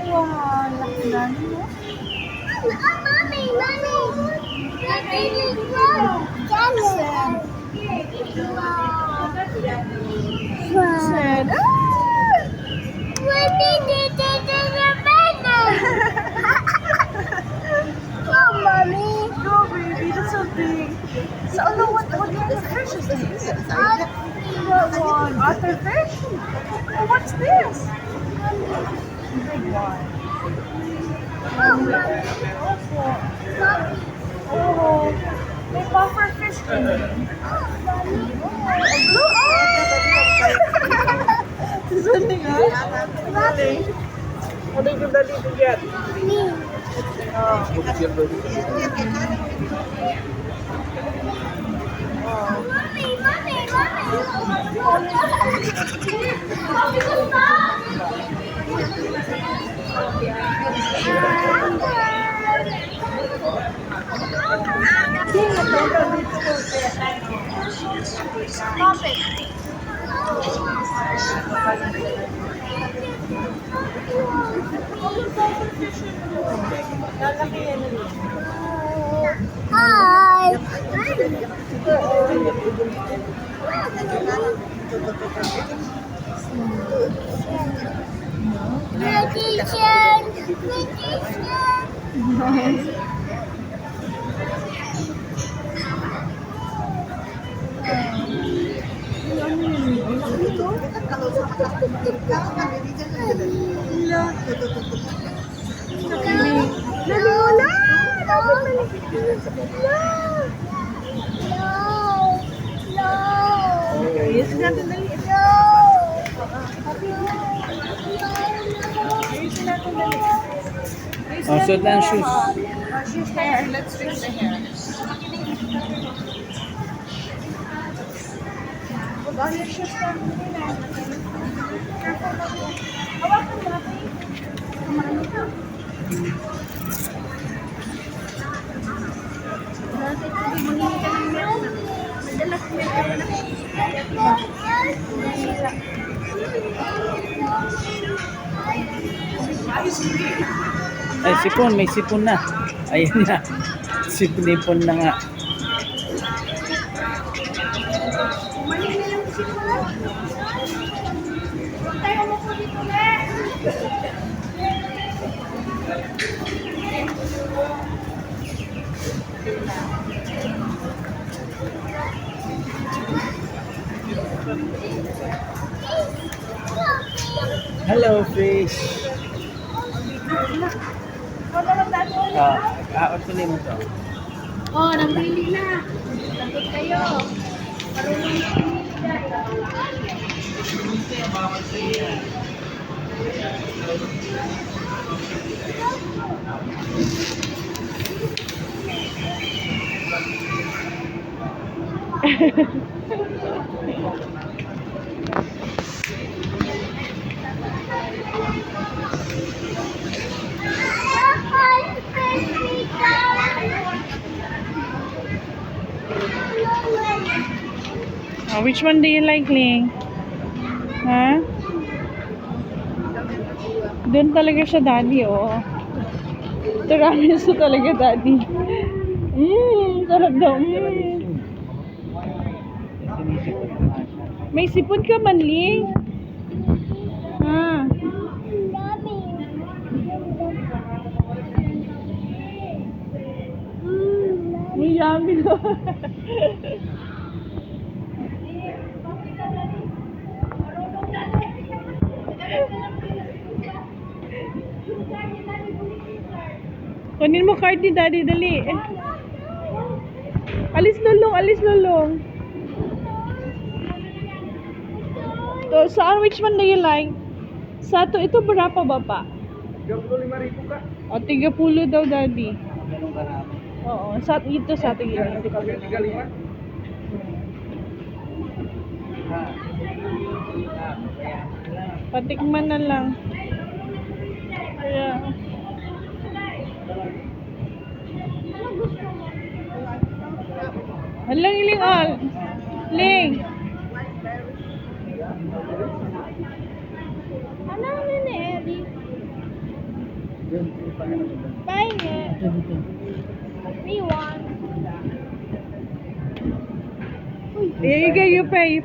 Wow, laki na mo. Mommy, mommy. The baby grow. Sad. What did it do to the banana? Oh, mommy. No, baby, that's so big. So, no, what kind of fish is this? What one? Otterfish? Oh, what's this? Big one. Oh, mommy. Mommy. Oh, may puffer fish din. Oh, mommy. Blue? Something else? Mommy. What did you daddy to get? Me. Oh. Mommy, mommy, Stop it. Hi. Yes, natin dali. Ayusin natin dali. Oh, suot na ang shoes. Shoes hair. Let's fix the hair. Put on your shoes na. Careful na po. Hawakan mo natin. Kumano ka. Mangingi ka ng milk. Madalas milk ka na. Ay, sipon. May sipon na. Ayan na. Sipon na nga. Tayo mo po dito na. Hello, fish. Ortunin mo to. Oh, nabili na. Takot kayo. Marunong na Oh, which one do you like, Ling? Ha? Doon talaga siya, daddy, oh. Tiramisu talaga, daddy. Sarap daw. May sipon ka man, Ling? Ha? May yummy daw. Kunin mo card ni daddy, dali. Alis lulong, alis lulong. So, saan, which one do you like? Sa to, ito berapa bapak? 35,000 ka. O, 30 daw, daddy. Ganun ka namin. Oo, sa ito sa ating ito. 35? Patikman na lang. Kaya, halang iling all. Ling. Ano yun eh, Eddie? Buying it. Ito, dito. Me one. You pay.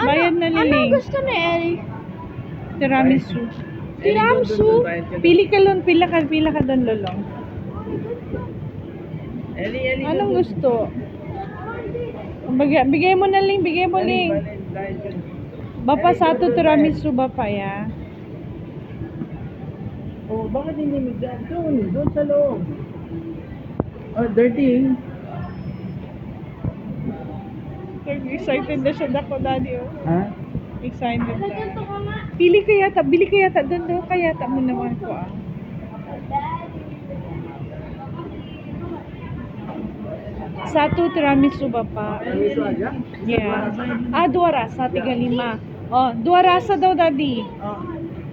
Bayad na, Liling. Ano gusto ni Ellie? Tiramisu. Tiramisu? Pili ka doon, Lolong. Anong gusto? Bigay mo na, Ling. Bigay mo, Ling. Bapa, satu tiramisu, Bapa, ya. Oh, bakit hindi mo dyan? Doon sa loob. Oh, dirty. Excited na siya dako, Daddy. Oh. Ha? Excited na. Bili ka yata. Doon ka yata mo naman ko, ah. Satu tiramisu, Bapa. Tiramisu aja? Yeah. Dua rasa, 35. Oh, dua rasa daw, Daddy. Oh.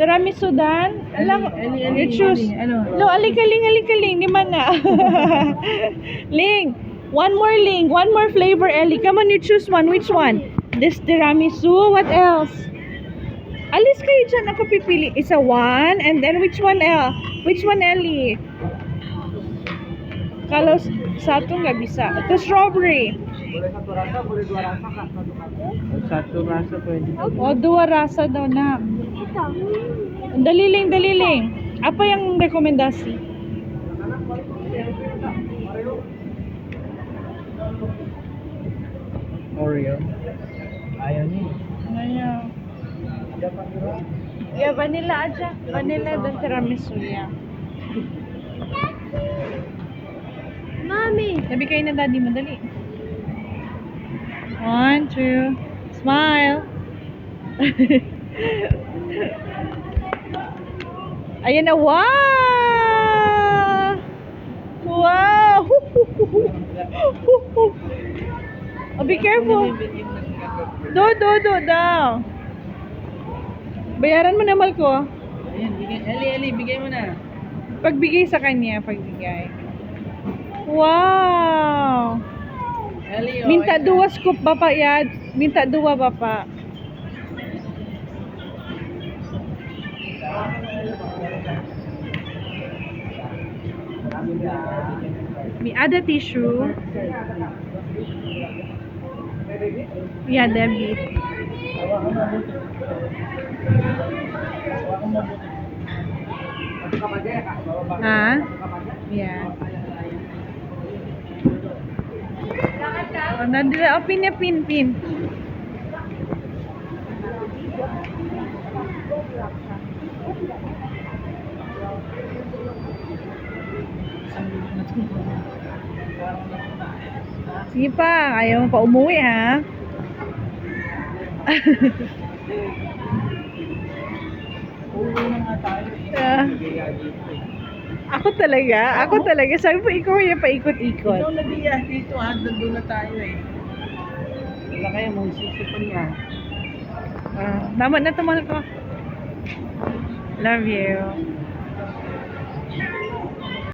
Tiramisu dan. Alam, you choose. Ano? No, alika-ling. Di man na. Ling. One more flavor, Ellie. Come on, you choose one. Which one? This tiramisu. What else? Alis kayo dyan. Ako pipili. Isa one. And then which one, Which one, Ellie? Kalau satu nggak bisa. Ito strawberry. Boleh satu rasa, boleh dua rasa, Kak. Satu rasa pwede. O, dua rasa daw na. Ito. Daliling. Apa yang rekomendasi? Oreo. Ayaw niya. Ngayon. Ya, vanilla aja. Vanilla dan tiramisu ya. Mommy. Sabi kayo na, Daddy, madali. 1, 2, smile. Ayan na, wow! Wow! Oh, be careful. Do daw. Bayaran mo na, Malco. Ayan, bigay. Eli, bigay mo na. Pagbigay sa kanya, pagbigay. Wow! Eli, Minta 2 scoop, Bapa, yan. Minta 2, Bapa. May ada tissue. Yeah, Debbie. Ha? Yeah. Oh, nandito. Oh, pin. Sige pa, ayaw mo pa umuwi, ha? Uwi na nga tayo. Ako talaga. Sabi po, ikaw yung paikot-ikot. Ikaw nabiya dito, doon na tayo eh. Wala kaya mong sisipan niya. Tama na, tumal ko. Love you.